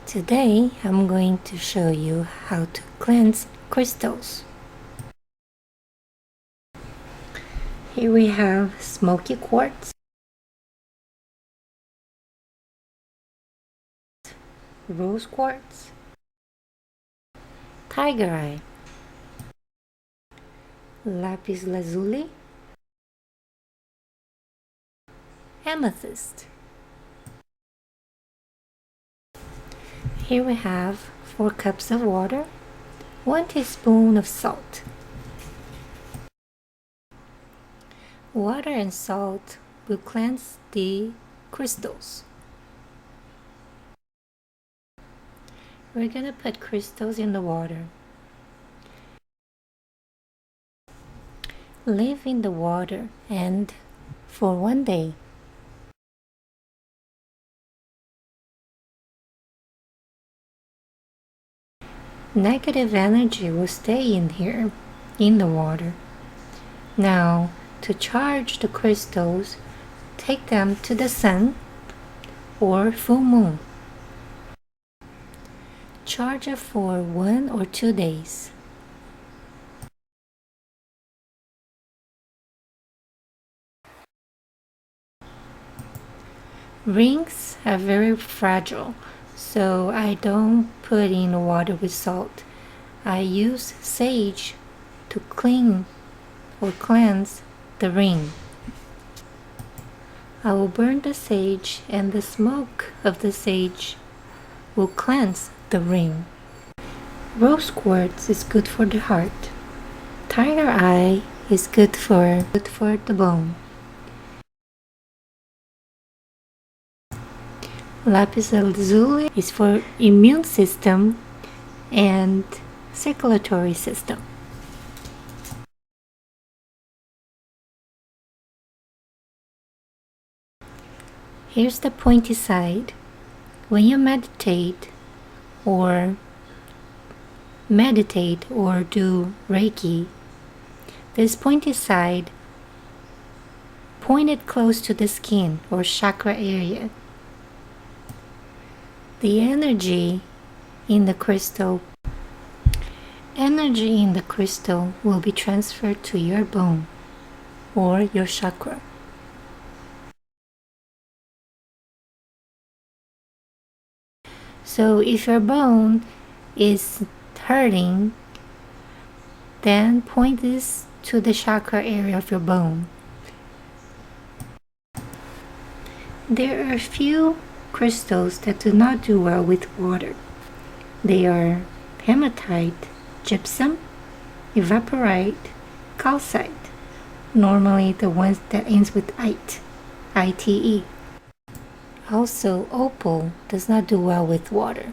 Today I'm going to show you how to cleanse crystals. Here we have Smoky quartz, rose quartz, tiger eye, Lapis Lazuli, amethyst. Here we have 4 cups of water, 1 teaspoon of salt. Water and salt will cleanse the crystals. We're gonna put crystals in the water. Leave in the water and for 1 day. Negative energy will stay in here, in the water. Now, to charge the crystals, take them to the sun or full moon. Charge it for 1 or 2 days. Rings are very fragile, so I don't put in water with salt. I use sage to clean or cleanse the ring. I will burn the sage, and the smoke of the sage will cleanse the ring. Rose quartz is good for the heart. Tiger eye is good for the bone. Lapis Lazuli is for immune system and circulatory system. Here's the pointy side. When you meditate or do Reiki, this pointy side pointed close to the skin or chakra area. The energy in the crystal will be transferred to your bone or your chakra. So if your bone is hurting, then point this to the chakra area of your bone. There are a few crystals that do not do well with water. They are hematite, gypsum, evaporite, calcite. Normally the ones that ends with ite, ite. Also, opal does not do well with water.